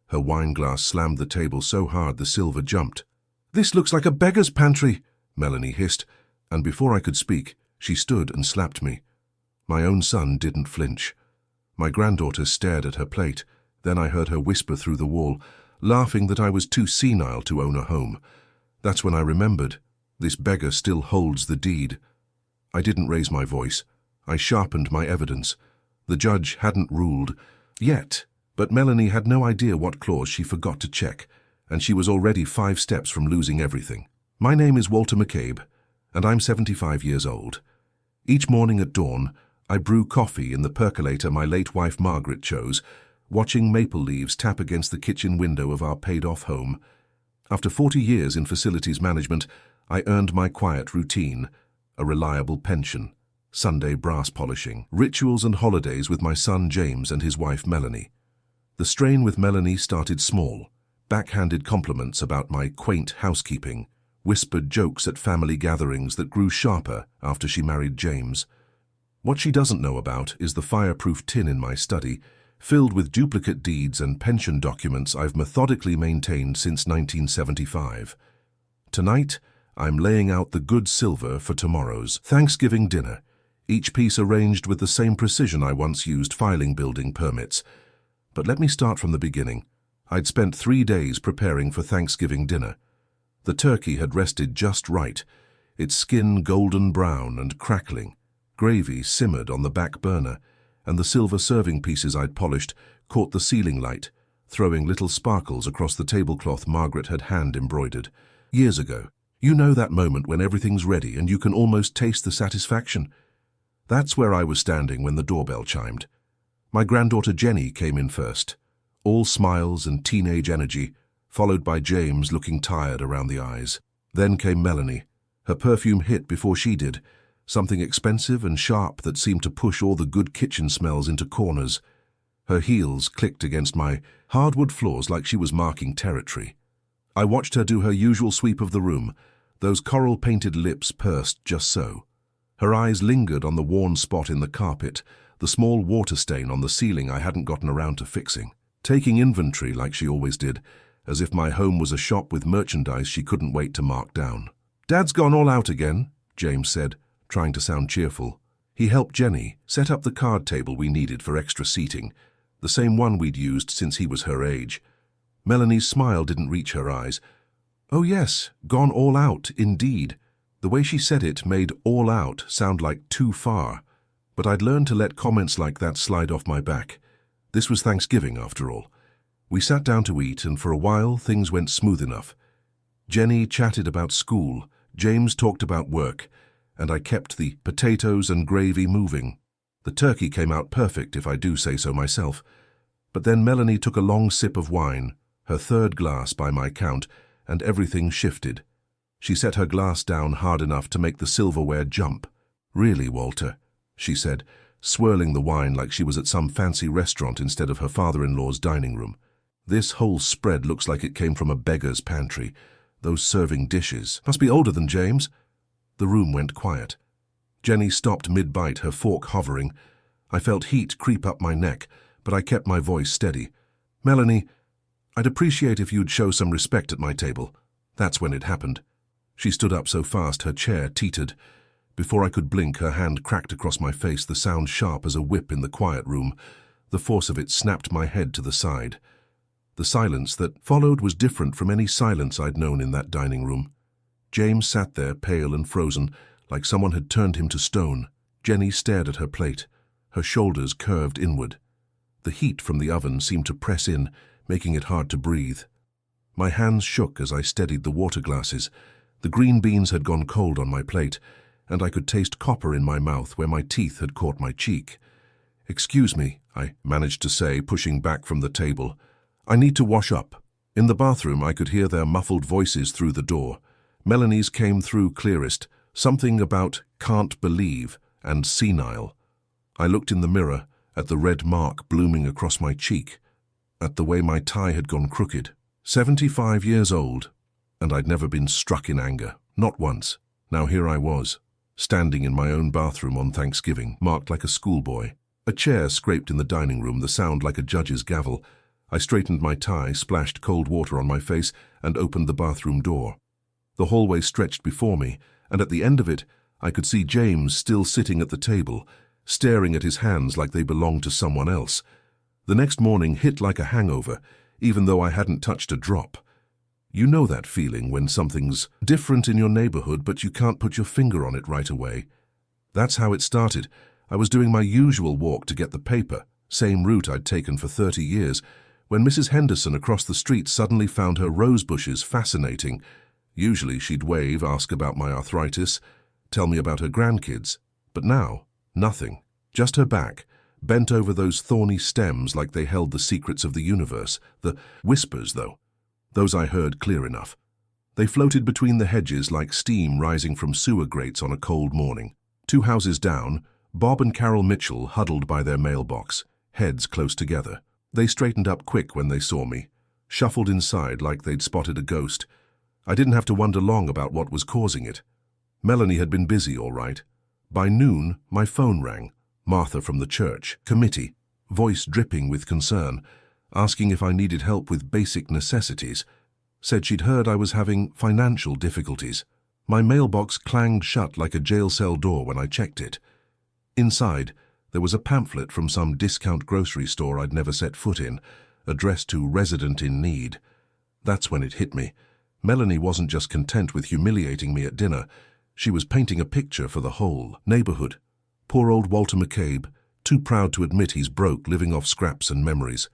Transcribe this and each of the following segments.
Her wine glass slammed the table so hard the silver jumped. "This looks like a beggar's pantry," Melanie hissed, and before I could speak, she stood and slapped me. My own son didn't flinch. My granddaughter stared at her plate. Then I heard her whisper through the wall, laughing that I was too senile to own a home. That's when I remembered. This beggar still holds the deed. I didn't raise my voice. I sharpened my evidence. The judge hadn't ruled yet, but Melanie had no idea what clause she forgot to check, and she was already 5 steps from losing everything. My name is Walter McCabe, and I'm 75 years old. Each morning at dawn, I brew coffee in the percolator my late wife Margaret chose, watching maple leaves tap against the kitchen window of our paid-off home. After 40 years in facilities management, I earned my quiet routine, a reliable pension, Sunday brass polishing, rituals and holidays with my son James and his wife Melanie. The strain with Melanie started small, backhanded compliments about my quaint housekeeping, whispered jokes at family gatherings that grew sharper after she married James. What she doesn't know about is the fireproof tin in my study, filled with duplicate deeds and pension documents I've methodically maintained since 1975. Tonight, I'm laying out the good silver for tomorrow's Thanksgiving dinner, each piece arranged with the same precision I once used filing building permits. But let me start from the beginning. I'd spent 3 days preparing for Thanksgiving dinner. The turkey had rested just right, its skin golden brown and crackling. Gravy simmered on the back burner, and the silver serving pieces I'd polished caught the ceiling light, throwing little sparkles across the tablecloth Margaret had hand-embroidered. Years ago, you know that moment when everything's ready and you can almost taste the satisfaction? That's where I was standing when the doorbell chimed. My granddaughter Jenny came in first, all smiles and teenage energy, followed by James looking tired around the eyes. Then came Melanie. Her perfume hit before she did, something expensive and sharp that seemed to push all the good kitchen smells into corners. Her heels clicked against my hardwood floors like she was marking territory. I watched her do her usual sweep of the room, those coral-painted lips pursed just so. Her eyes lingered on the worn spot in the carpet, the small water stain on the ceiling I hadn't gotten around to fixing, taking inventory like she always did, as if my home was a shop with merchandise she couldn't wait to mark down. "Dad's gone all out again," James said, trying to sound cheerful. He helped Jenny set up the card table we needed for extra seating, the same one we'd used since he was her age. Melanie's smile didn't reach her eyes. "Oh yes, gone all out, indeed." The way she said it made all out sound like too far, but I'd learned to let comments like that slide off my back. This was Thanksgiving, after all. We sat down to eat, and for a while things went smooth enough. Jenny chatted about school, James talked about work, and I kept the potatoes and gravy moving. The turkey came out perfect, if I do say so myself. But then Melanie took a long sip of wine, her 3rd glass by my count, and everything shifted. She set her glass down hard enough to make the silverware jump. "Really, Walter," she said, swirling the wine like she was at some fancy restaurant instead of her father-in-law's dining room. "This whole spread looks like it came from a beggar's pantry. Those serving dishes must be older than James." The room went quiet. Jenny stopped mid-bite, her fork hovering. I felt heat creep up my neck, but I kept my voice steady. "Melanie, I'd appreciate if you'd show some respect at my table." That's when it happened. She stood up so fast her chair teetered. Before I could blink, her hand cracked across my face, the sound sharp as a whip in the quiet room. The force of it snapped my head to the side. The silence that followed was different from any silence I'd known in that dining room. James sat there, pale and frozen, like someone had turned him to stone. Jenny stared at her plate, her shoulders curved inward. The heat from the oven seemed to press in, making it hard to breathe. My hands shook as I steadied the water glasses. The green beans had gone cold on my plate, and I could taste copper in my mouth where my teeth had caught my cheek. "Excuse me," I managed to say, pushing back from the table. "I need to wash up." In the bathroom, I could hear their muffled voices through the door. Melanie's came through clearest, something about "can't believe" and "senile." I looked in the mirror, at the red mark blooming across my cheek, at the way my tie had gone crooked. 75 years old, and I'd never been struck in anger, not once. Now here I was, standing in my own bathroom on Thanksgiving, marked like a schoolboy. A chair scraped in the dining room, the sound like a judge's gavel. I straightened my tie, splashed cold water on my face, and opened the bathroom door. The hallway stretched before me, and at the end of it, I could see James still sitting at the table, staring at his hands like they belonged to someone else. The next morning hit like a hangover, even though I hadn't touched a drop. You know that feeling when something's different in your neighborhood, but you can't put your finger on it right away. That's how it started. I was doing my usual walk to get the paper, same route I'd taken for 30 years, when Mrs. Henderson across the street suddenly found her rose bushes fascinating. Usually she'd wave, ask about my arthritis, tell me about her grandkids. But now, nothing. Just her back, bent over those thorny stems like they held the secrets of the universe. The whispers, though, those I heard clear enough. They floated between the hedges like steam rising from sewer grates on a cold morning. 2 houses down, Bob and Carol Mitchell huddled by their mailbox, heads close together. They straightened up quick when they saw me, shuffled inside like they'd spotted a ghost. I didn't have to wonder long about what was causing it. Melanie had been busy, all right. By noon, my phone rang. Martha from the church committee, voice dripping with concern, asking if I needed help with basic necessities. Said she'd heard I was having financial difficulties. My mailbox clanged shut like a jail cell door when I checked it. Inside, there was a pamphlet from some discount grocery store I'd never set foot in, addressed to resident in need. That's when it hit me. Melanie wasn't just content with humiliating me at dinner. She was painting a picture for the whole neighborhood. Poor old Walter McCabe, too proud to admit he's broke, living off scraps and memories.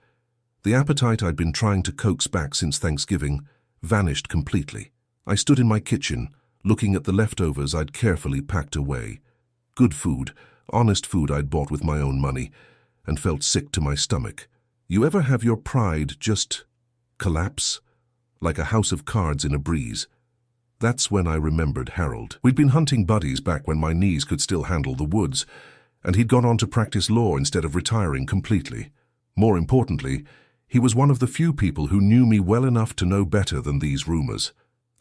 The appetite I'd been trying to coax back since Thanksgiving vanished completely. I stood in my kitchen, looking at the leftovers I'd carefully packed away. Good food, honest food I'd bought with my own money, and felt sick to my stomach. You ever have your pride just collapse? Like a house of cards in a breeze. That's when I remembered Harold. We'd been hunting buddies back when my knees could still handle the woods, and he'd gone on to practice law instead of retiring completely. More importantly, he was one of the few people who knew me well enough to know better than these rumors.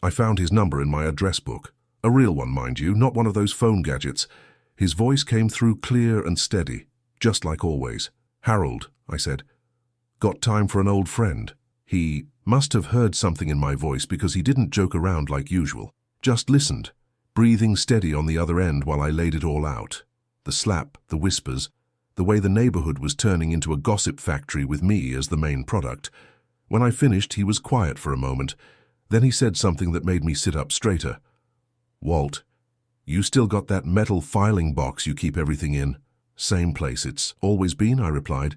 I found his number in my address book. A real one, mind you, not one of those phone gadgets. His voice came through clear and steady, just like always. "Harold," I said. "Got time for an old friend?" He must have heard something in my voice because he didn't joke around like usual. Just listened, breathing steady on the other end while I laid it all out. The slap, the whispers, the way the neighborhood was turning into a gossip factory with me as the main product. When I finished, he was quiet for a moment. Then he said something that made me sit up straighter. "Walt, you still got that metal filing box you keep everything in?" "Same place it's always been," I replied.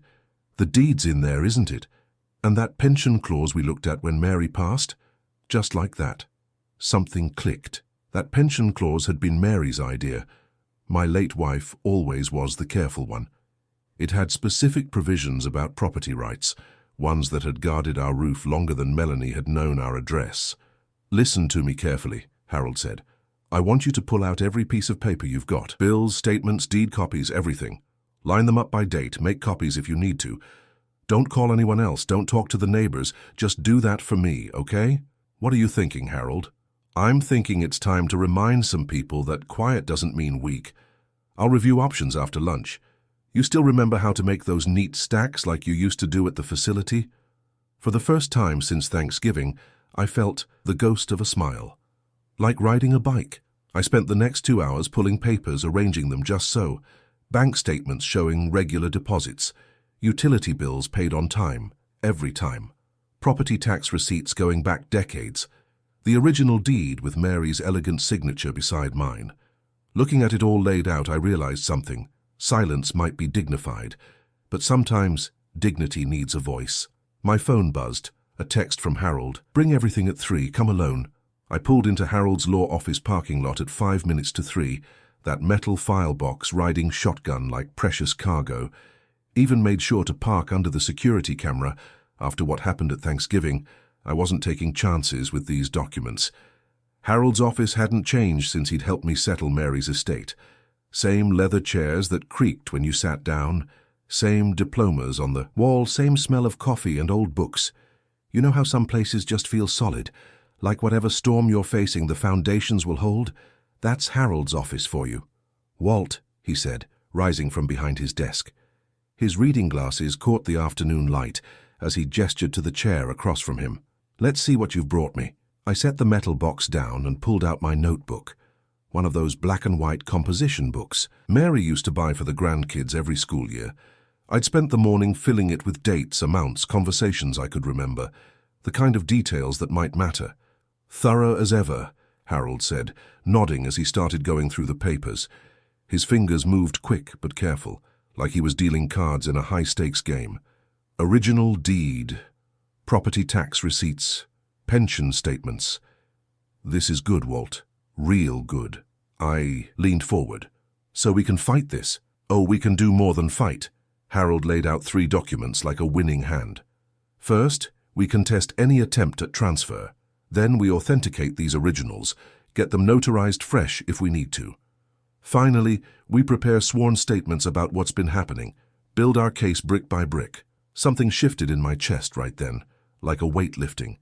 "The deed's in there, isn't it? And that pension clause we looked at when Mary passed?" Just like that. Something clicked. That pension clause had been Mary's idea. My late wife always was the careful one. It had specific provisions about property rights, ones that had guarded our roof longer than Melanie had known our address. "Listen to me carefully," Harold said. "I want you to pull out every piece of paper you've got. Bills, statements, deed copies, everything. Line them up by date, make copies if you need to. Don't call anyone else, don't talk to the neighbors, just do that for me, okay?" "What are you thinking, Harold?" "I'm thinking it's time to remind some people that quiet doesn't mean weak. I'll review options after lunch. You still remember how to make those neat stacks like you used to do at the facility?" For the first time since Thanksgiving, I felt the ghost of a smile. Like riding a bike. I spent the next 2 hours pulling papers, arranging them just so. Bank statements showing regular deposits. Utility bills paid on time, every time. Property tax receipts going back decades. The original deed with Mary's elegant signature beside mine. Looking at it all laid out, I realized something. Silence might be dignified, but sometimes dignity needs a voice. My phone buzzed. A text from Harold. "Bring everything at 3, come alone." I pulled into Harold's law office parking lot at 5 minutes to 3, that metal file box riding shotgun like precious cargo. Even made sure to park under the security camera. After what happened at Thanksgiving, I wasn't taking chances with these documents. Harold's office hadn't changed since he'd helped me settle Mary's estate. Same leather chairs that creaked when you sat down. Same diplomas on the wall, same smell of coffee and old books. You know how some places just feel solid, like whatever storm you're facing, the foundations will hold? That's Harold's office for you. "Walt," he said, rising from behind his desk. His reading glasses caught the afternoon light, as he gestured to the chair across from him. "Let's see what you've brought me." I set the metal box down and pulled out my notebook, one of those black and white composition books Mary used to buy for the grandkids every school year. I'd spent the morning filling it with dates, amounts, conversations I could remember, the kind of details that might matter. "Thorough as ever," Harold said, nodding as he started going through the papers. His fingers moved quick but careful, like he was dealing cards in a high-stakes game. Original deed, property tax receipts, pension statements. "This is good, Walt. Real good." I leaned forward. "So we can fight this?" "Oh, we can do more than fight." Harold laid out 3 documents like a winning hand. "First, we contest any attempt at transfer. Then we authenticate these originals, get them notarized fresh if we need to. Finally, we prepare sworn statements about what's been happening, build our case brick by brick." Something shifted in my chest right then, like a weight lifting.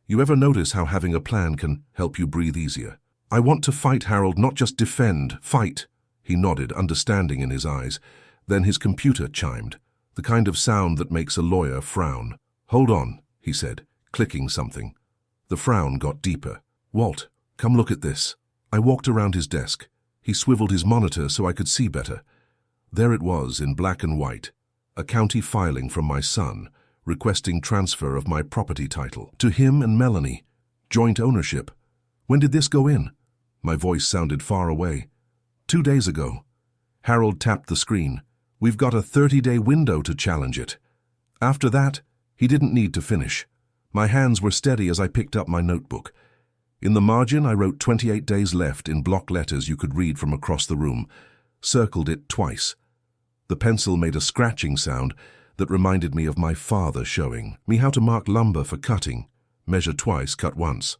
You ever notice how having a plan can help you breathe easier? "I want to fight, Harold, not just defend. Fight." He nodded, understanding in his eyes. Then his computer chimed, the kind of sound that makes a lawyer frown. "Hold on," he said, clicking something. The frown got deeper. "Walt, come look at this." I walked around his desk. He swiveled his monitor so I could see better. There it was in black and white, a county filing from my son, requesting transfer of my property title to him and Melanie. Joint ownership. "When did this go in?" My voice sounded far away. 2 days ago." Harold tapped the screen. "We've got a 30-day window to challenge it." After that, he didn't need to finish. My hands were steady as I picked up my notebook. In the margin, I wrote 28 days left in block letters you could read from across the room, circled it twice. The pencil made a scratching sound that reminded me of my father showing me how to mark lumber for cutting. Measure twice, cut once.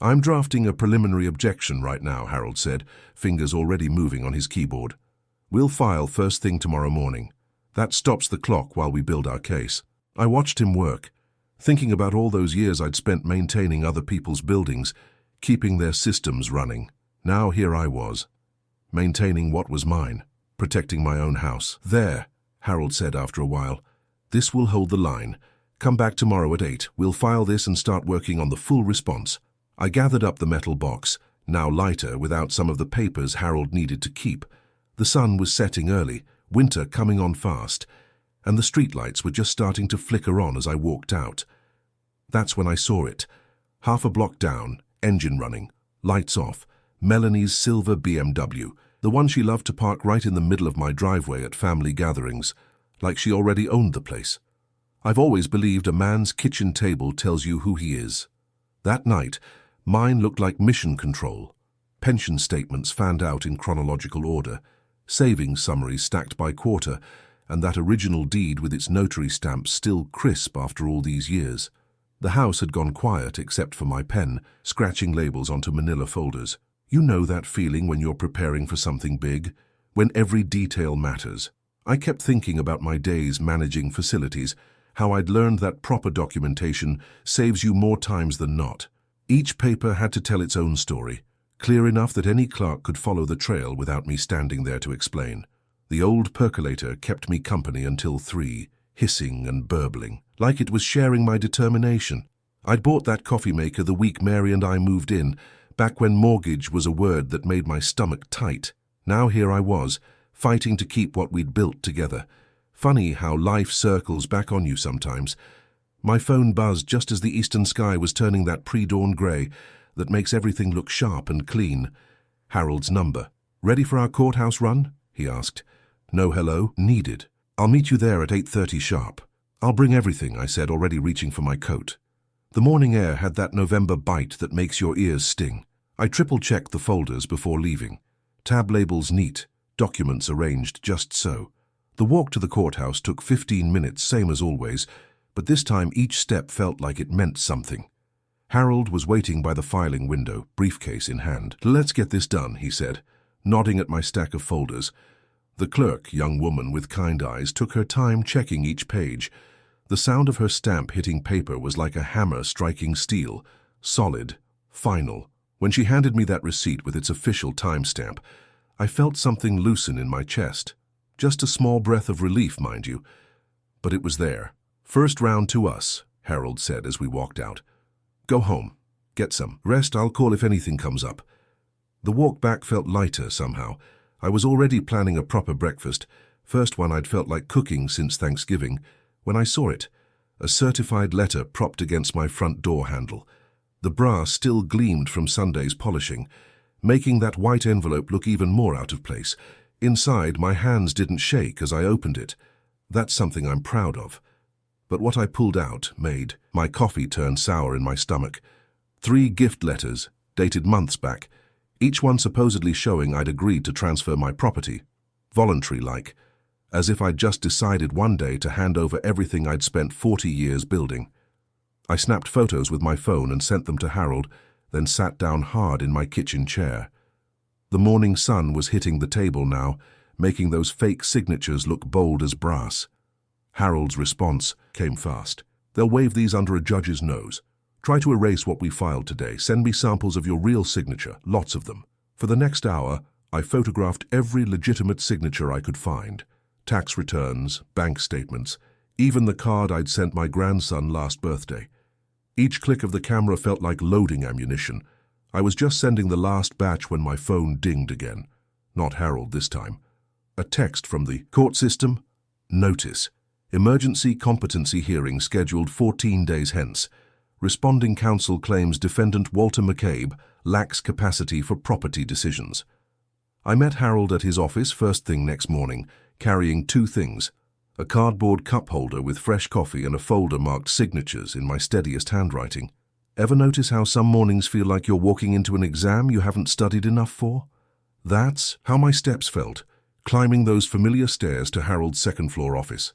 "I'm drafting a preliminary objection right now," Harold said, fingers already moving on his keyboard. "We'll file first thing tomorrow morning. That stops the clock while we build our case." I watched him work, thinking about all those years I'd spent maintaining other people's buildings, keeping their systems running. Now here I was, maintaining what was mine, protecting my own house. "There," Harold said after a while. "This will hold the line. Come back tomorrow at 8. We'll file this and start working on the full response." I gathered up the metal box, now lighter without some of the papers Harold needed to keep. The sun was setting early, winter coming on fast, and the streetlights were just starting to flicker on as I walked out. That's when I saw it. Half a block down, engine running, lights off, Melanie's silver BMW, the one she loved to park right in the middle of my driveway at family gatherings, like she already owned the place. I've always believed a man's kitchen table tells you who he is. That night, mine looked like mission control. Pension statements fanned out in chronological order, savings summaries stacked by quarter, and that original deed with its notary stamp still crisp after all these years. The house had gone quiet except for my pen, scratching labels onto manila folders. You know that feeling when you're preparing for something big, when every detail matters. I kept thinking about my days managing facilities, how I'd learned that proper documentation saves you more times than not. Each paper had to tell its own story, clear enough that any clerk could follow the trail without me standing there to explain. The old percolator kept me company until 3, hissing and burbling, like it was sharing my determination. I'd bought that coffee maker the week Mary and I moved in, back when mortgage was a word that made my stomach tight. Now here I was, fighting to keep what we'd built together. Funny how life circles back on you sometimes. My phone buzzed just as the eastern sky was turning that pre-dawn grey that makes everything look sharp and clean. Harold's number. "Ready for our courthouse run?" he asked. "No hello? Needed. I'll meet you there at 8:30 sharp." "I'll bring everything," I said, already reaching for my coat. The morning air had that November bite that makes your ears sting. I triple-checked the folders before leaving. Tab labels neat, documents arranged just so. The walk to the courthouse took 15 minutes, same as always, but this time each step felt like it meant something. Harold was waiting by the filing window, briefcase in hand. "Let's get this done," he said, nodding at my stack of folders. The clerk, young woman with kind eyes, took her time checking each page. The sound of her stamp hitting paper was like a hammer striking steel, solid, final. When she handed me that receipt with its official timestamp, I felt something loosen in my chest. Just a small breath of relief, mind you. But it was there, "First round to us," Harold said as we walked out. "Go home. Get some rest. I'll call if anything comes up." The walk back felt lighter somehow. I was already planning a proper breakfast, first one I'd felt like cooking since Thanksgiving, when I saw it, a certified letter propped against my front door handle. The brass still gleamed from Sunday's polishing, making that white envelope look even more out of place. Inside, my hands didn't shake as I opened it. That's something I'm proud of. But what I pulled out made my coffee turn sour in my stomach. 3 gift letters, dated months back, each one supposedly showing I'd agreed to transfer my property, voluntary-like, as if I'd just decided one day to hand over everything I'd spent 40 years building. I snapped photos with my phone and sent them to Harold, then sat down hard in my kitchen chair. The morning sun was hitting the table now, making those fake signatures look bold as brass. Harold's response came fast. "They'll wave these under a judge's nose. Try to erase what we filed today. Send me samples of your real signature, lots of them." For the next hour, I photographed every legitimate signature I could find. Tax returns, bank statements, even the card I'd sent my grandson last birthday. Each click of the camera felt like loading ammunition. I was just sending the last batch when my phone dinged again. Not Harold this time. A text from the court system. Notice. Emergency competency hearing scheduled 14 days hence. Responding counsel claims defendant Walter McCabe lacks capacity for property decisions. I met Harold at his office first thing next morning, carrying 2 things, a cardboard cup holder with fresh coffee and a folder marked signatures in my steadiest handwriting. Ever notice how some mornings feel like you're walking into an exam you haven't studied enough for? That's how my steps felt, climbing those familiar stairs to Harold's second-floor office.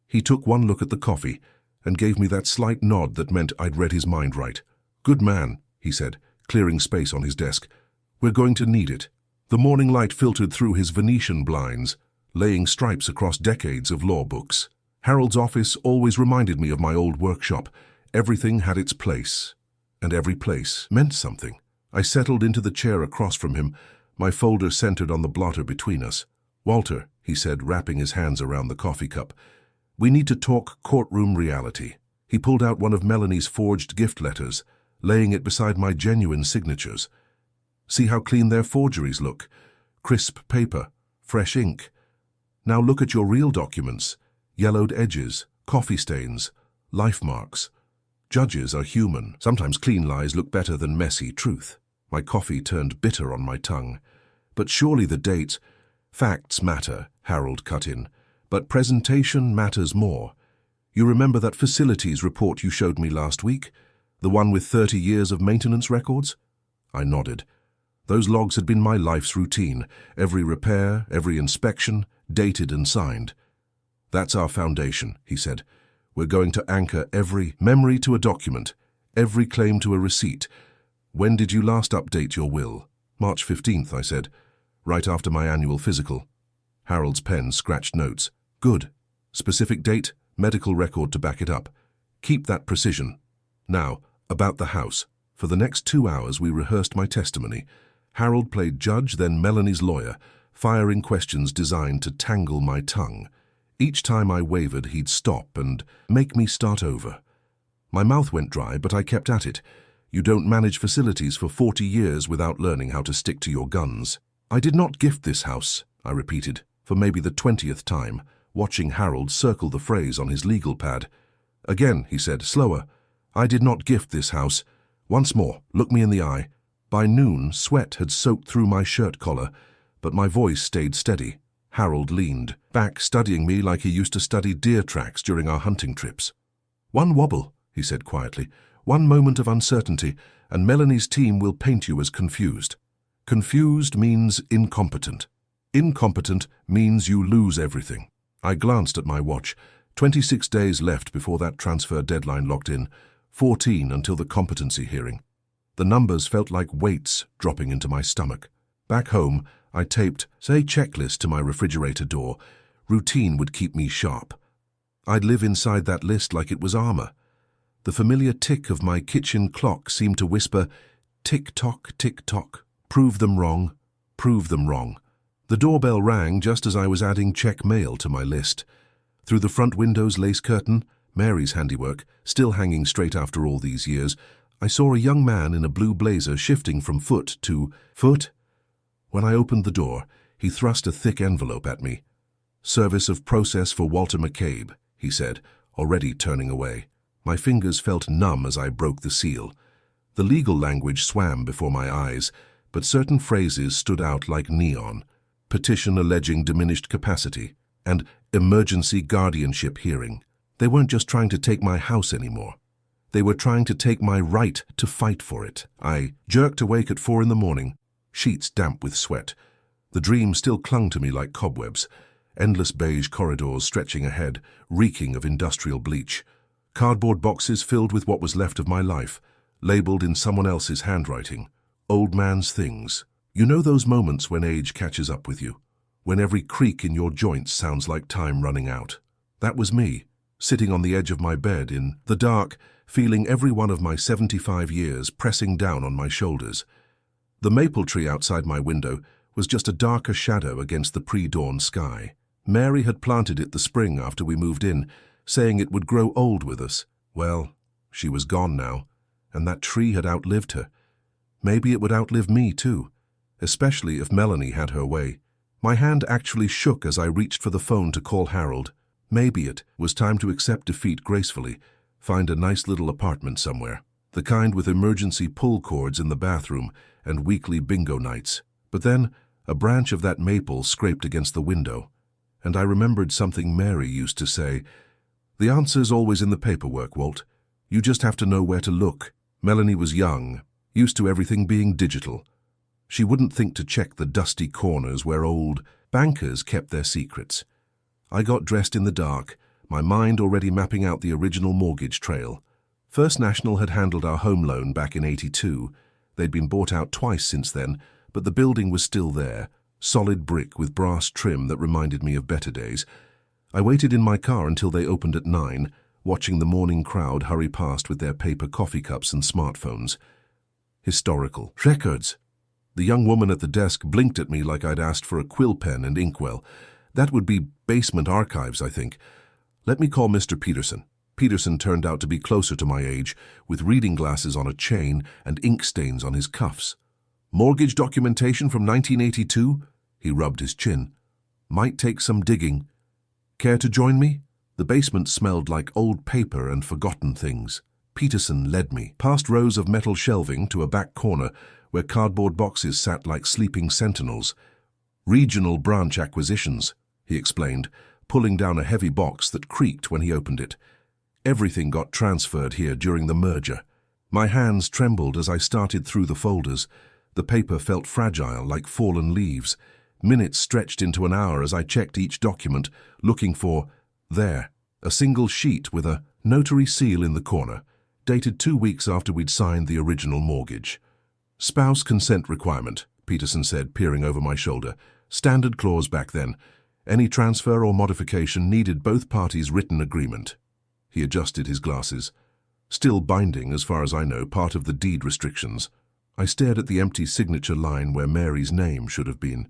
He took one look at the coffee and gave me that slight nod that meant I'd read his mind right. "Good man," he said, clearing space on his desk. "We're going to need it." The morning light filtered through his Venetian blinds, laying stripes across decades of law books. Harold's office always reminded me of my old workshop. Everything had its place, and every place meant something. I settled into the chair across from him, my folder centered on the blotter between us. "Walter," he said, wrapping his hands around the coffee cup, "we need to talk courtroom reality." He pulled out one of Melanie's forged gift letters, laying it beside my genuine signatures. "See how clean their forgeries look? Crisp paper, fresh ink. Now look at your real documents. Yellowed edges, coffee stains, life marks. Judges are human. Sometimes clean lies look better than messy truth." My coffee turned bitter on my tongue. "But surely the dates—" "Facts matter," Harold cut in, "but presentation matters more. You remember that facilities report you showed me last week? The one with 30 years of maintenance records?" I nodded. Those logs had been my life's routine. Every repair, every inspection, dated and signed. "That's our foundation," he said. "We're going to anchor every memory to a document, every claim to a receipt. When did you last update your will?" "March 15th, I said, "right after my annual physical." Harold's pen scratched notes. "Good. Specific date, medical record to back it up. Keep that precision. Now, about the house. For the next 2 hours we rehearsed my testimony. Harold played judge, then Melanie's lawyer, firing questions designed to tangle my tongue. Each time I wavered, he'd stop and make me start over. My mouth went dry, but I kept at it. You don't manage facilities for 40 years without learning how to stick to your guns. "I did not gift this house," I repeated, for maybe the 20th time, watching Harold circle the phrase on his legal pad. "Again," he said, slower. "I did not gift this house. Once more, look me in the eye." By noon, sweat had soaked through my shirt collar, but my voice stayed steady. Harold leaned back, studying me like he used to study deer tracks during our hunting trips. "One wobble," he said quietly, "one moment of uncertainty, and Melanie's team will paint you as confused. Confused means incompetent. Incompetent means you lose everything." I glanced at my watch. 26 days left before that transfer deadline locked in, 14 until the competency hearing. The numbers felt like weights dropping into my stomach. Back home, I taped, say, checklist to my refrigerator door. Routine would keep me sharp. I'd live inside that list like it was armor. The familiar tick of my kitchen clock seemed to whisper, "Tick-tock, tick-tock. Prove them wrong. Prove them wrong." The doorbell rang just as I was adding check mail to my list. Through the front window's lace curtain, Mary's handiwork, still hanging straight after all these years, I saw a young man in a blue blazer shifting from foot to foot. When I opened the door, he thrust a thick envelope at me. "Service of process for Walter McCabe," he said, already turning away. My fingers felt numb as I broke the seal. The legal language swam before my eyes, but certain phrases stood out like neon. Petition alleging diminished capacity, and emergency guardianship hearing. They weren't just trying to take my house anymore. They were trying to take my right to fight for it. I jerked awake at 4 in the morning, sheets damp with sweat. The dream still clung to me like cobwebs. Endless beige corridors stretching ahead, reeking of industrial bleach. Cardboard boxes filled with what was left of my life, labeled in someone else's handwriting. Old man's things. You know those moments when age catches up with you, when every creak in your joints sounds like time running out. That was me, sitting on the edge of my bed in the dark, feeling every one of my 75 years pressing down on my shoulders. The maple tree outside my window was just a darker shadow against the pre-dawn sky. Mary had planted it the spring after we moved in, saying it would grow old with us. Well, she was gone now, and that tree had outlived her. Maybe it would outlive me too, especially if Melanie had her way. My hand actually shook as I reached for the phone to call Harold. Maybe it was time to accept defeat gracefully, find a nice little apartment somewhere, the kind with emergency pull cords in the bathroom and weekly bingo nights. But then a branch of that maple scraped against the window, and I remembered something Mary used to say. "The answer's always in the paperwork, Walt. You just have to know where to look." Melanie was young, used to everything being digital. She wouldn't think to check the dusty corners where old bankers kept their secrets. I got dressed in the dark, my mind already mapping out the original mortgage trail. First National had handled our home loan back in '82. They'd been bought out twice since then, but the building was still there, solid brick with brass trim that reminded me of better days. I waited in my car until they opened at 9, watching the morning crowd hurry past with their paper coffee cups and smartphones. Historical records. The young woman at the desk blinked at me like I'd asked for a quill pen and inkwell. That would be basement archives, I think. Let me call Mr. Peterson. Peterson turned out to be closer to my age, with reading glasses on a chain and ink stains on his cuffs. Mortgage documentation from 1982? He rubbed his chin. Might take some digging. Care to join me? The basement smelled like old paper and forgotten things. Peterson led me, past rows of metal shelving to a back corner where cardboard boxes sat like sleeping sentinels. "Regional branch acquisitions," he explained, pulling down a heavy box that creaked when he opened it. Everything got transferred here during the merger. My hands trembled as I started through the folders. The paper felt fragile, like fallen leaves. Minutes stretched into an hour as I checked each document, looking for, there, a single sheet with a notary seal in the corner, dated 2 weeks after we'd signed the original mortgage. "Spouse consent requirement," Peterson said, peering over my shoulder. "Standard clause back then. Any transfer or modification needed both parties' written agreement." He adjusted his glasses. "Still binding, as far as I know, part of the deed restrictions." I stared at the empty signature line where Mary's name should have been.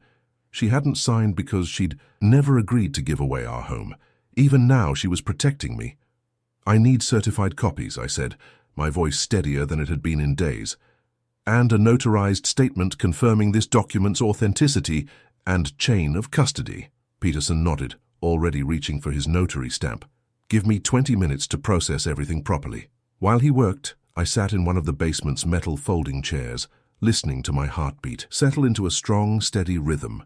She hadn't signed because she'd never agreed to give away our home. Even now she was protecting me. "I need certified copies," I said, my voice steadier than it had been in days. "And a notarized statement confirming this document's authenticity and chain of custody." Peterson nodded, already reaching for his notary stamp. "Give me 20 minutes to process everything properly." While he worked, I sat in one of the basement's metal folding chairs, listening to my heartbeat settle into a strong, steady rhythm.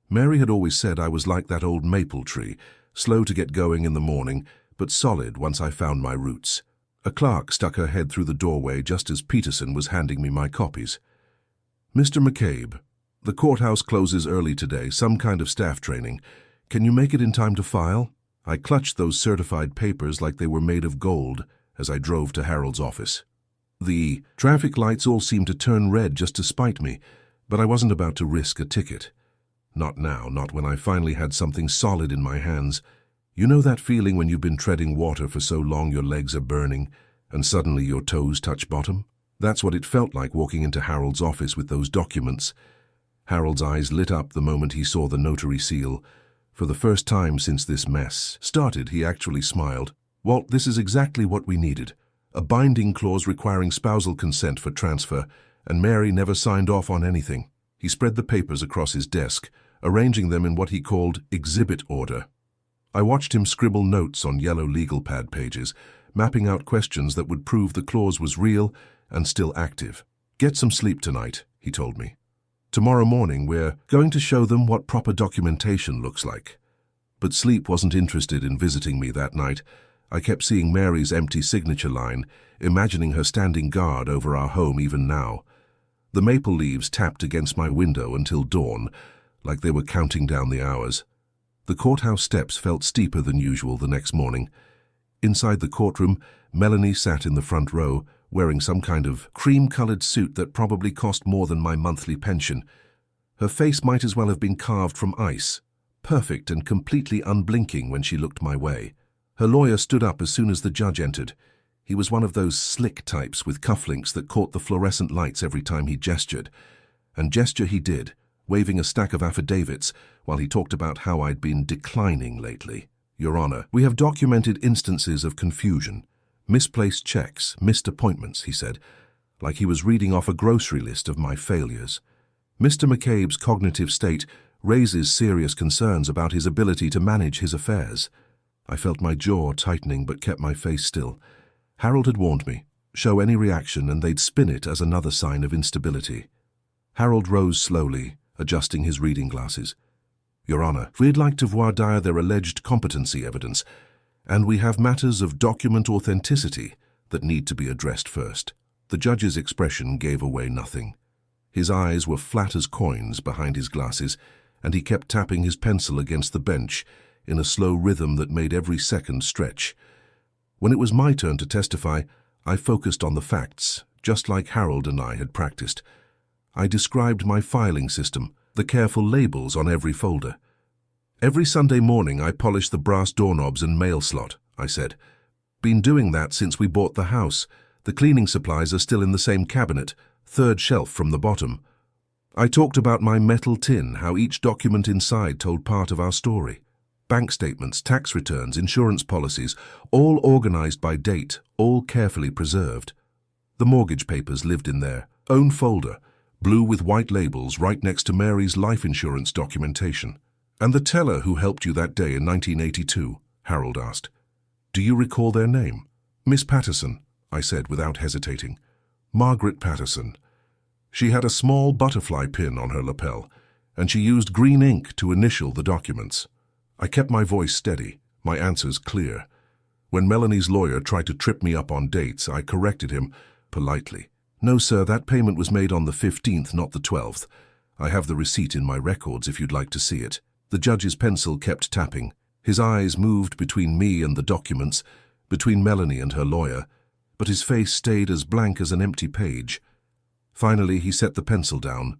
Mary had always said I was like that old maple tree, slow to get going in the morning, but solid once I found my roots. A clerk stuck her head through the doorway just as Peterson was handing me my copies. "Mr. McCabe, the courthouse closes early today, some kind of staff training. Can you make it in time to file?" I clutched those certified papers like they were made of gold as I drove to Harold's office. The traffic lights all seemed to turn red just to spite me, but I wasn't about to risk a ticket. Not now, not when I finally had something solid in my hands. You know that feeling when you've been treading water for so long your legs are burning, and suddenly your toes touch bottom? That's what it felt like walking into Harold's office with those documents. Harold's eyes lit up the moment he saw the notary seal. For the first time since this mess started, he actually smiled. Walt, this is exactly what we needed. A binding clause requiring spousal consent for transfer, and Mary never signed off on anything. He spread the papers across his desk, arranging them in what he called exhibit order. I watched him scribble notes on yellow legal pad pages, mapping out questions that would prove the clause was real and still active. Get some sleep tonight, he told me. Tomorrow morning we're going to show them what proper documentation looks like. But sleep wasn't interested in visiting me that night. I kept seeing Mary's empty signature line, imagining her standing guard over our home even now. The maple leaves tapped against my window until dawn, like they were counting down the hours. The courthouse steps felt steeper than usual the next morning. Inside the courtroom, Melanie sat in the front row, wearing some kind of cream-colored suit that probably cost more than my monthly pension. Her face might as well have been carved from ice, perfect and completely unblinking when she looked my way. Her lawyer stood up as soon as the judge entered. He was one of those slick types with cufflinks that caught the fluorescent lights every time he gestured. And gesture he did, waving a stack of affidavits while he talked about how I'd been declining lately. Your Honor, we have documented instances of confusion, misplaced checks, missed appointments, he said, like he was reading off a grocery list of my failures. Mr. McCabe's cognitive state raises serious concerns about his ability to manage his affairs. I felt my jaw tightening but kept my face still. Harold had warned me, show any reaction and they'd spin it as another sign of instability. Harold rose slowly, adjusting his reading glasses. Your Honor, we'd like to voir dire their alleged competency evidence, and we have matters of document authenticity that need to be addressed first. The judge's expression gave away nothing. His eyes were flat as coins behind his glasses, and he kept tapping his pencil against the bench in a slow rhythm that made every second stretch. When it was my turn to testify, I focused on the facts, just like Harold and I had practiced. I described my filing system, the careful labels on every folder. Every Sunday morning I polish the brass doorknobs and mail slot, I said. Been doing that since we bought the house. The cleaning supplies are still in the same cabinet, third shelf from the bottom. I talked about my metal tin, how each document inside told part of our story. Bank statements, tax returns, insurance policies, all organized by date, all carefully preserved. The mortgage papers lived in their own folder, blue with white labels right next to Mary's life insurance documentation. And the teller who helped you that day in 1982, Harold asked. Do you recall their name? Miss Patterson, I said without hesitating. Margaret Patterson. She had a small butterfly pin on her lapel, and she used green ink to initial the documents. I kept my voice steady, my answers clear. When Melanie's lawyer tried to trip me up on dates, I corrected him politely. No, sir, that payment was made on the 15th, not the 12th. I have the receipt in my records if you'd like to see it. The judge's pencil kept tapping. His eyes moved between me and the documents, between Melanie and her lawyer, but his face stayed as blank as an empty page. Finally, he set the pencil down.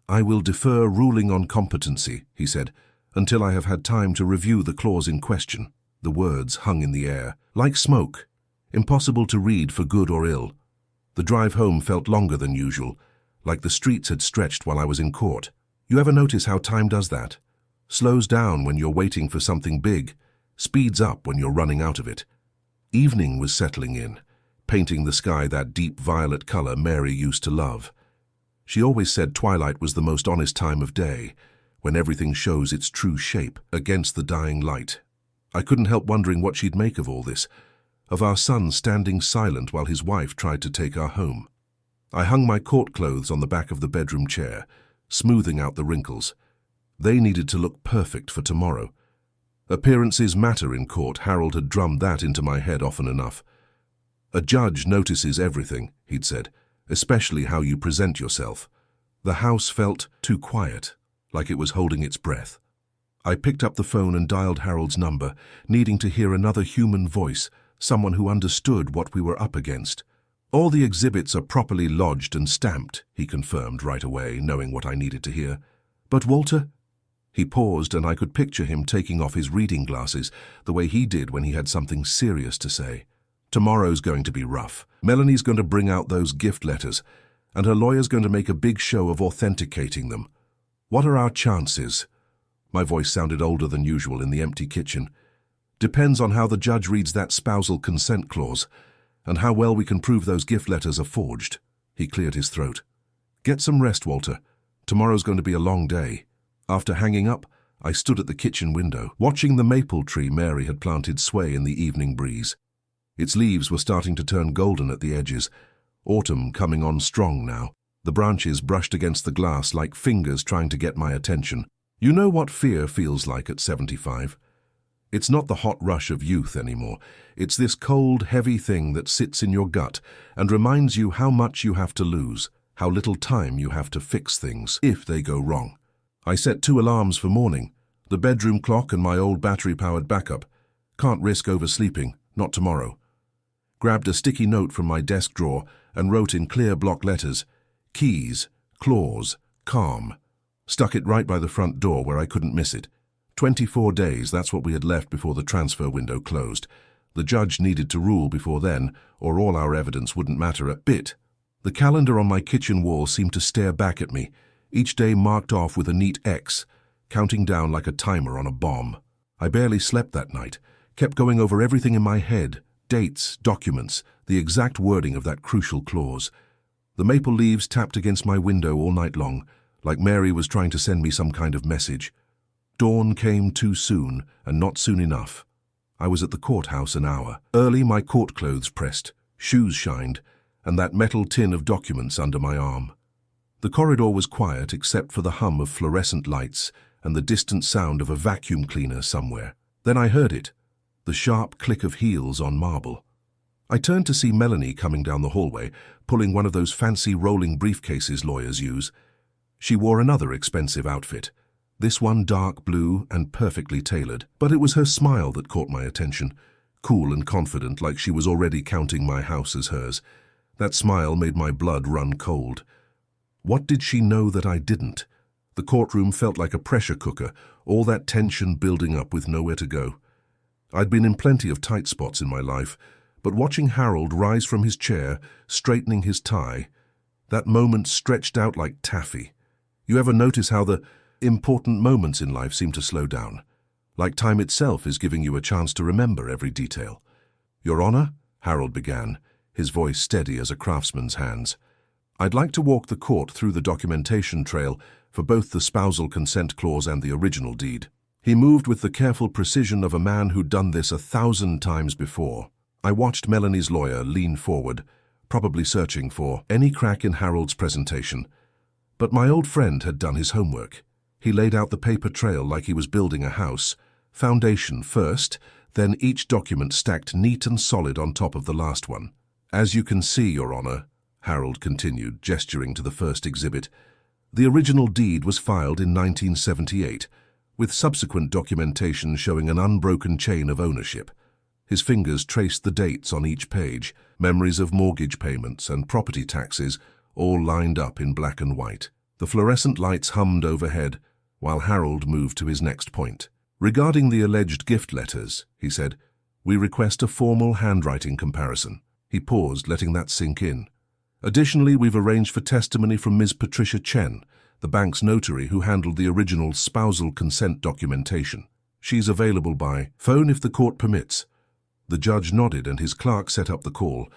I will defer ruling on competency, he said, until I have had time to review the clause in question. The words hung in the air, like smoke, impossible to read for good or ill. The drive home felt longer than usual, like the streets had stretched while I was in court. You ever notice how time does that? Slows down when you're waiting for something big, speeds up when you're running out of it. Evening was settling in, painting the sky that deep violet color Mary used to love. She always said twilight was the most honest time of day, when everything shows its true shape against the dying light. I couldn't help wondering what she'd make of all this, of our son standing silent while his wife tried to take her home. I hung my court clothes on the back of the bedroom chair, smoothing out the wrinkles. They needed to look perfect for tomorrow. Appearances matter in court. Harold had drummed that into my head often enough. A judge notices everything, he'd said, especially how you present yourself. The house felt too quiet, like it was holding its breath. I picked up the phone and dialed Harold's number, needing to hear another human voice, someone who understood what we were up against. All the exhibits are properly lodged and stamped, he confirmed right away, knowing what I needed to hear. But Walter? He paused, and I could picture him taking off his reading glasses, the way he did when he had something serious to say. Tomorrow's going to be rough. Melanie's going to bring out those gift letters, and her lawyer's going to make a big show of authenticating them. What are our chances? My voice sounded older than usual in the empty kitchen. Depends on how the judge reads that spousal consent clause, and how well we can prove those gift letters are forged. He cleared his throat. Get some rest, Walter. Tomorrow's going to be a long day. After hanging up, I stood at the kitchen window, watching the maple tree Mary had planted sway in the evening breeze. Its leaves were starting to turn golden at the edges, autumn coming on strong now. The branches brushed against the glass like fingers trying to get my attention. You know what fear feels like at 75? It's not the hot rush of youth anymore. It's this cold, heavy thing that sits in your gut and reminds you how much you have to lose, how little time you have to fix things if they go wrong. I set 2 alarms for morning, the bedroom clock and my old battery-powered backup. Can't risk oversleeping, not tomorrow. Grabbed a sticky note from my desk drawer and wrote in clear block letters, keys, clause, calm. Stuck it right by the front door where I couldn't miss it. 24 days, that's what we had left before the transfer window closed. The judge needed to rule before then, or all our evidence wouldn't matter a bit. The calendar on my kitchen wall seemed to stare back at me, each day marked off with a neat X, counting down like a timer on a bomb. I barely slept that night, kept going over everything in my head, dates, documents, the exact wording of that crucial clause. The maple leaves tapped against my window all night long, like Mary was trying to send me some kind of message. Dawn came too soon, and not soon enough. I was at the courthouse an hour. Early, my court clothes pressed, shoes shined, and that metal tin of documents under my arm. The corridor was quiet except for the hum of fluorescent lights and the distant sound of a vacuum cleaner somewhere. Then I heard it, the sharp click of heels on marble. I turned to see Melanie coming down the hallway, pulling one of those fancy rolling briefcases lawyers use. She wore another expensive outfit, this one dark blue and perfectly tailored, but it was her smile that caught my attention, cool and confident like she was already counting my house as hers. That smile made my blood run cold. What did she know that I didn't? The courtroom felt like a pressure cooker, all that tension building up with nowhere to go. I'd been in plenty of tight spots in my life, but watching Harold rise from his chair, straightening his tie, that moment stretched out like taffy. You ever notice how the important moments in life seem to slow down? Like time itself is giving you a chance to remember every detail. Your Honor, Harold began, his voice steady as a craftsman's hands. I'd like to walk the court through the documentation trail for both the spousal consent clause and the original deed. He moved with the careful precision of a man who'd done this 1,000 times before. I watched Melanie's lawyer lean forward, probably searching for any crack in Harold's presentation. But my old friend had done his homework. He laid out the paper trail like he was building a house. Foundation first, then each document stacked neat and solid on top of the last one. As you can see, Your Honor, Harold continued, gesturing to the first exhibit, the original deed was filed in 1978, with subsequent documentation showing an unbroken chain of ownership. His fingers traced the dates on each page, memories of mortgage payments and property taxes, all lined up in black and white. The fluorescent lights hummed overhead, while Harold moved to his next point. Regarding the alleged gift letters, he said, we request a formal handwriting comparison. He paused, letting that sink in. Additionally, we've arranged for testimony from Ms. Patricia Chen, the bank's notary who handled the original spousal consent documentation. She's available by phone if the court permits. The judge nodded and his clerk set up the call.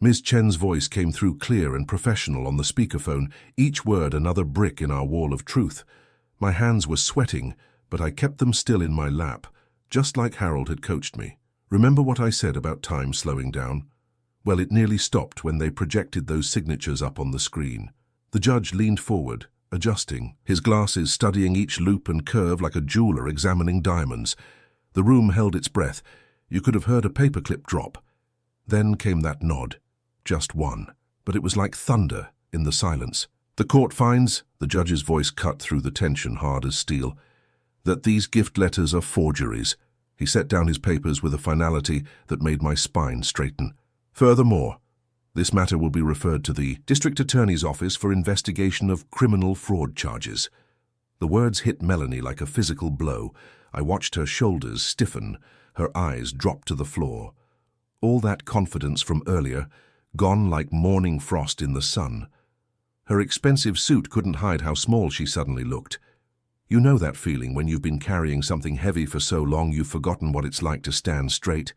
Ms. Chen's voice came through clear and professional on the speakerphone, each word another brick in our wall of truth. My hands were sweating, but I kept them still in my lap, just like Harold had coached me. Remember what I said about time slowing down? Well, it nearly stopped when they projected those signatures up on the screen. The judge leaned forward, adjusting, his glasses studying each loop and curve like a jeweler examining diamonds. The room held its breath. You could have heard a paperclip drop. Then came that nod. Just one. But it was like thunder in the silence. The court finds, the judge's voice cut through the tension hard as steel, that these gift letters are forgeries. He set down his papers with a finality that made my spine straighten. Furthermore, this matter will be referred to the District Attorney's Office for investigation of criminal fraud charges. The words hit Melanie like a physical blow. I watched her shoulders stiffen, her eyes drop to the floor. All that confidence from earlier, gone like morning frost in the sun. Her expensive suit couldn't hide how small she suddenly looked. You know that feeling when you've been carrying something heavy for so long you've forgotten what it's like to stand straight.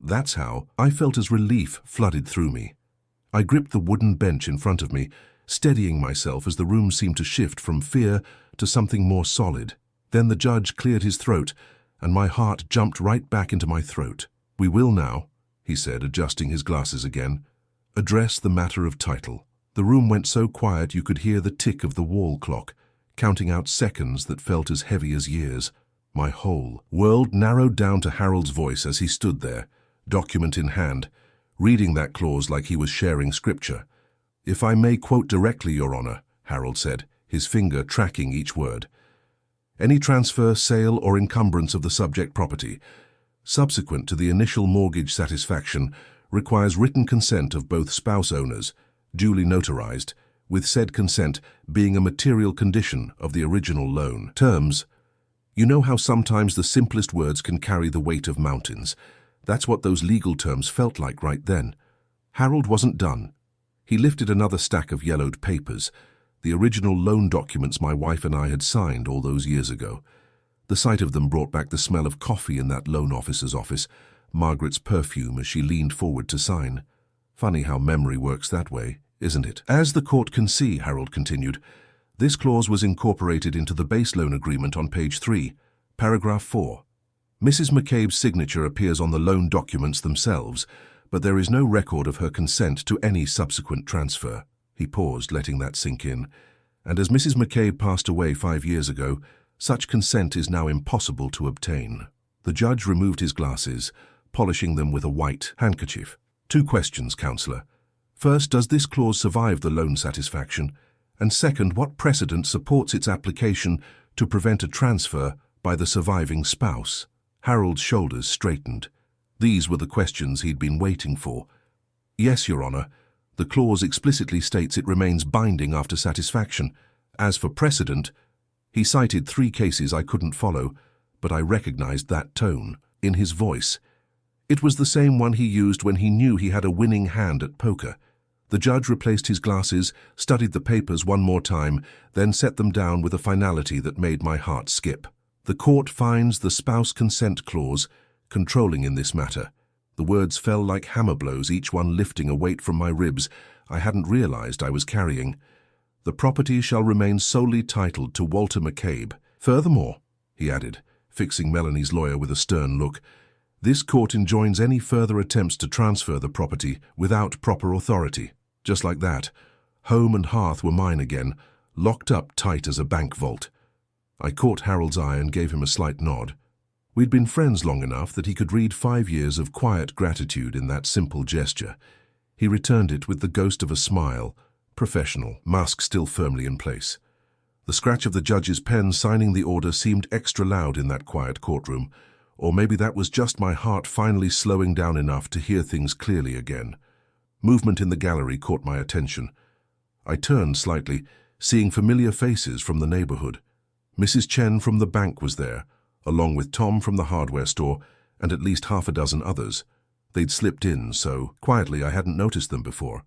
That's how I felt as relief flooded through me. I gripped the wooden bench in front of me, steadying myself as the room seemed to shift from fear to something more solid. Then the judge cleared his throat, and my heart jumped right back into my throat. "We will now," he said, adjusting his glasses again, "address the matter of title." The room went so quiet you could hear the tick of the wall clock, counting out seconds that felt as heavy as years. My whole world narrowed down to Harold's voice as he stood there, document in hand, reading that clause like he was sharing scripture. "If I may quote directly, Your Honor," Harold said, his finger tracking each word. "Any transfer, sale, or encumbrance of the subject property, subsequent to the initial mortgage satisfaction, requires written consent of both spouse owners, duly notarized, with said consent being a material condition of the original loan. Terms. You know how sometimes the simplest words can carry the weight of mountains. That's what those legal terms felt like right then." Harold wasn't done. He lifted another stack of yellowed papers, the original loan documents my wife and I had signed all those years ago. The sight of them brought back the smell of coffee in that loan officer's office, Margaret's perfume as she leaned forward to sign. Funny how memory works that way, isn't it? "As the court can see," Harold continued, "this clause was incorporated into the base loan agreement on page 3, paragraph 4. Mrs. McCabe's signature appears on the loan documents themselves, but there is no record of her consent to any subsequent transfer." He paused, letting that sink in. "And as Mrs. McCabe passed away 5 years ago, such consent is now impossible to obtain." The judge removed his glasses, polishing them with a white handkerchief. "Two questions, Counselor. First, does this clause survive the loan satisfaction? And second, what precedent supports its application to prevent a transfer by the surviving spouse?" Harold's shoulders straightened. These were the questions he'd been waiting for. "Yes, Your Honor. The clause explicitly states it remains binding after satisfaction. As for precedent," he cited 3 cases I couldn't follow, but I recognized that tone in his voice. It was the same one he used when he knew he had a winning hand at poker. The judge replaced his glasses, studied the papers one more time, then set them down with a finality that made my heart skip. "The court finds the spouse consent clause controlling in this matter." The words fell like hammer blows, each one lifting a weight from my ribs I hadn't realized I was carrying. "The property shall remain solely titled to Walter McCabe. Furthermore," he added, fixing Melanie's lawyer with a stern look, "this court enjoins any further attempts to transfer the property without proper authority." Just like that, home and hearth were mine again, locked up tight as a bank vault. I caught Harold's eye and gave him a slight nod. We'd been friends long enough that he could read 5 years of quiet gratitude in that simple gesture. He returned it with the ghost of a smile, professional, mask still firmly in place. The scratch of the judge's pen signing the order seemed extra loud in that quiet courtroom, or maybe that was just my heart finally slowing down enough to hear things clearly again. Movement in the gallery caught my attention. I turned slightly, seeing familiar faces from the neighborhood. Mrs. Chen from the bank was there, along with Tom from the hardware store and at least 6 others. They'd slipped in so quietly I hadn't noticed them before.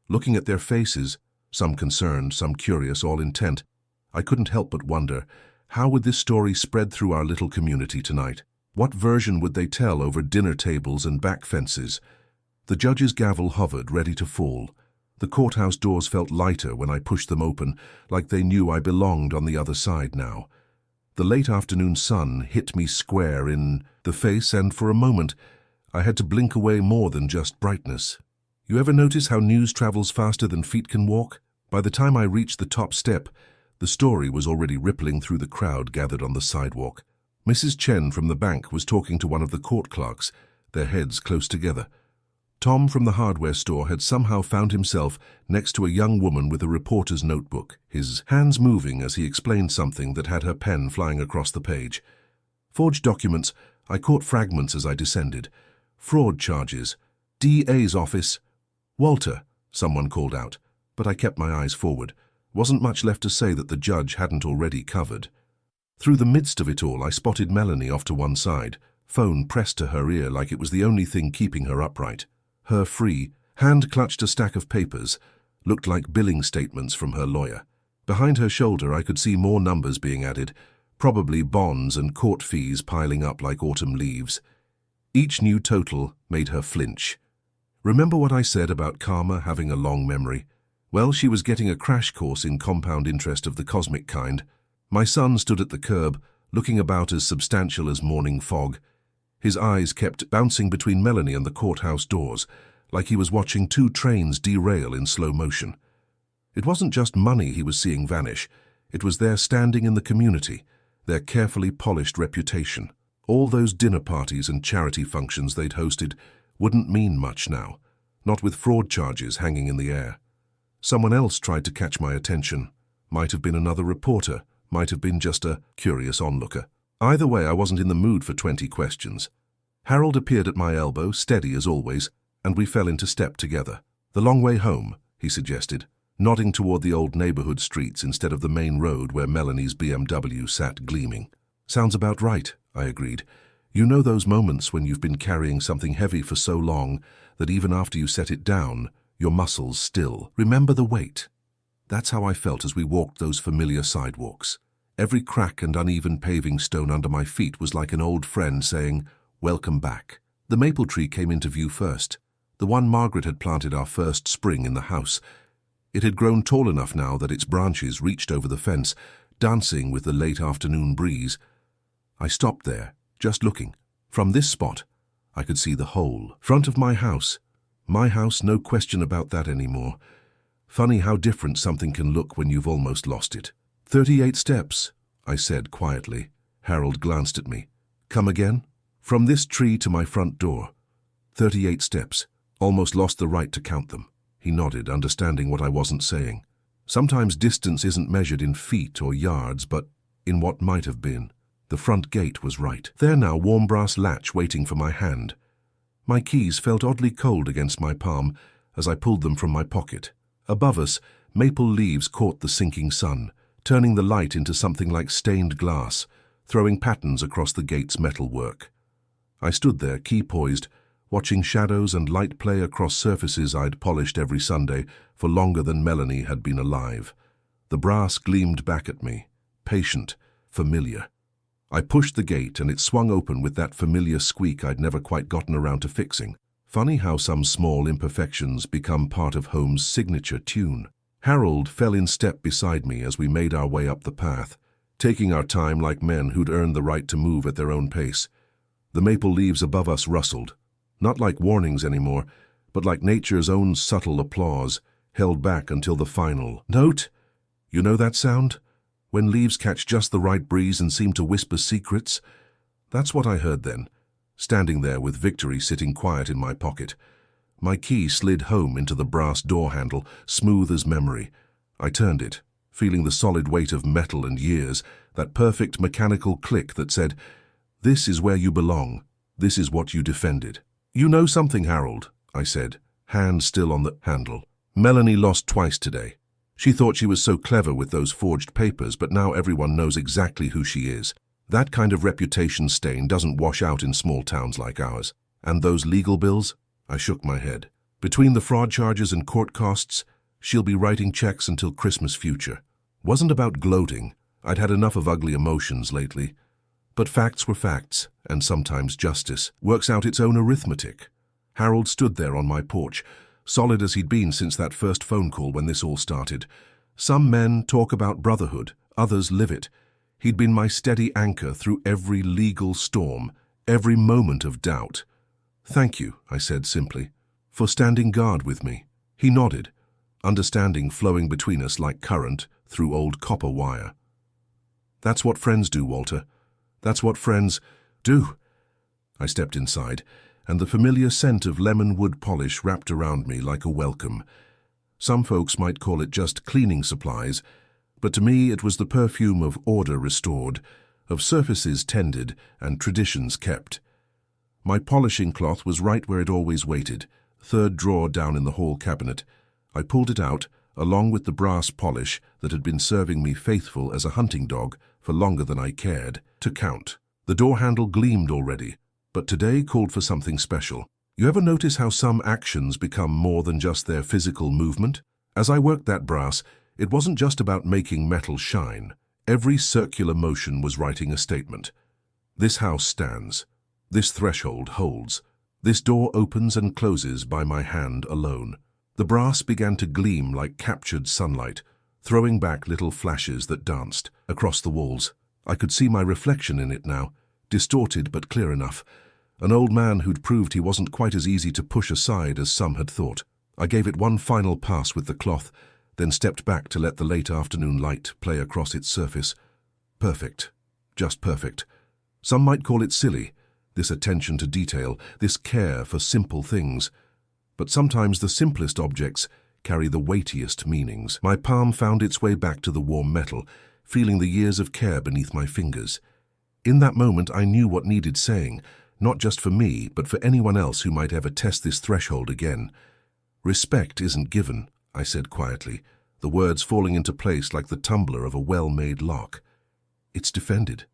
Looking at their faces, some concerned, some curious, all intent, I couldn't help but wonder, how would this story spread through our little community tonight? What version would they tell over dinner tables and back fences? The judge's gavel hovered, ready to fall. The courthouse doors felt lighter when I pushed them open, like they knew I belonged on the other side now. The late afternoon sun hit me square in the face, and for a moment I had to blink away more than just brightness. You ever notice how news travels faster than feet can walk? By the time I reached the top step, the story was already rippling through the crowd gathered on the sidewalk. Mrs. Chen from the bank was talking to one of the court clerks, their heads close together. Tom from the hardware store had somehow found himself next to a young woman with a reporter's notebook, his hands moving as he explained something that had her pen flying across the page. Forged documents, I caught fragments as I descended. Fraud charges. DA's office. "Walter," someone called out, but I kept my eyes forward. Wasn't much left to say that the judge hadn't already covered. Through the midst of it all, I spotted Melanie off to one side, phone pressed to her ear like it was the only thing keeping her upright. Her free, hand clutched a stack of papers, looked like billing statements from her lawyer. Behind her shoulder I could see more numbers being added, probably bonds and court fees piling up like autumn leaves. Each new total made her flinch. Remember what I said about Karma having a long memory? Well, she was getting a crash course in compound interest of the cosmic kind. My son stood at the curb, looking about as substantial as morning fog. His eyes kept bouncing between Melanie and the courthouse doors, like he was watching two trains derail in slow motion. It wasn't just money he was seeing vanish. It was their standing in the community, their carefully polished reputation. All those dinner parties and charity functions they'd hosted wouldn't mean much now, not with fraud charges hanging in the air. Someone else tried to catch my attention. Might have been another reporter, might have been just a curious onlooker. Either way, I wasn't in the mood for 20 questions. Harold appeared at my elbow, steady as always, and we fell into step together. "The long way home," he suggested, nodding toward the old neighborhood streets instead of the main road where Melanie's BMW sat gleaming. "Sounds about right," I agreed. "You know those moments when you've been carrying something heavy for so long that even after you set it down, your muscles still remember the weight?" That's how I felt as we walked those familiar sidewalks. Every crack and uneven paving stone under my feet was like an old friend saying, "Welcome back." The maple tree came into view first, the one Margaret had planted our first spring in the house. It had grown tall enough now that its branches reached over the fence, dancing with the late afternoon breeze. I stopped there, just looking. From this spot, I could see the whole front of my house. My house, no question about that anymore. Funny how different something can look when you've almost lost it. 38 steps, I said quietly. Harold glanced at me. "Come again?" "From this tree to my front door. 38 steps. Almost lost the right to count them." He nodded, understanding what I wasn't saying. Sometimes distance isn't measured in feet or yards, but in what might have been. The front gate was right. There now, warm brass latch waiting for my hand. My keys felt oddly cold against my palm as I pulled them from my pocket. Above us, maple leaves caught the sinking sun, turning the light into something like stained glass, throwing patterns across the gate's metalwork. I stood there, key poised, watching shadows and light play across surfaces I'd polished every Sunday for longer than Melanie had been alive. The brass gleamed back at me, patient, familiar. I pushed the gate and it swung open with that familiar squeak I'd never quite gotten around to fixing. Funny how some small imperfections become part of home's signature tune. Harold fell in step beside me as we made our way up the path, taking our time like men who'd earned the right to move at their own pace. The maple leaves above us rustled, not like warnings anymore, but like nature's own subtle applause, held back until the final note. You know that sound? When leaves catch just the right breeze and seem to whisper secrets? That's what I heard then, standing there with victory sitting quiet in my pocket. My key slid home into the brass door handle, smooth as memory. I turned it, feeling the solid weight of metal and years, that perfect mechanical click that said, "This is where you belong. This is what you defended." "You know something, Harold," I said, hand still on the handle. "Melanie lost twice today. She thought she was so clever with those forged papers, but now everyone knows exactly who she is. That kind of reputation stain doesn't wash out in small towns like ours. And those legal bills?" I shook my head. "Between the fraud charges and court costs, she'll be writing checks until Christmas future." Wasn't about gloating. I'd had enough of ugly emotions lately. But facts were facts, and sometimes justice works out its own arithmetic. Harold stood there on my porch, solid as he'd been since that first phone call when this all started. Some men talk about brotherhood, others live it. He'd been my steady anchor through every legal storm, every moment of doubt. "Thank you," I said simply, "for standing guard with me." He nodded, understanding flowing between us like current through old copper wire. "That's what friends do, Walter. That's what friends do." I stepped inside, and the familiar scent of lemon wood polish wrapped around me like a welcome. Some folks might call it just cleaning supplies, but to me it was the perfume of order restored, of surfaces tended and traditions kept. My polishing cloth was right where it always waited, third drawer down in the hall cabinet. I pulled it out, along with the brass polish that had been serving me faithful as a hunting dog for longer than I cared to count. The door handle gleamed already, but today called for something special. You ever notice how some actions become more than just their physical movement? As I worked that brass, It wasn't just about making metal shine. Every circular motion was writing a statement. This house stands. This threshold holds. This door opens and closes by my hand alone. The brass began to gleam like captured sunlight, throwing back little flashes that danced across the walls. I could see my reflection in it now, distorted but clear enough. An old man who'd proved he wasn't quite as easy to push aside as some had thought. I gave it one final pass with the cloth, then stepped back to let the late afternoon light play across its surface. Perfect. Just perfect. Some might call it silly, this attention to detail, this care for simple things. But sometimes the simplest objects carry the weightiest meanings. My palm found its way back to the warm metal, feeling the years of care beneath my fingers. In that moment, I knew what needed saying, not just for me, but for anyone else who might ever test this threshold again. Respect isn't given, I said quietly, the words falling into place like the tumbler of a well-made lock. It's defended.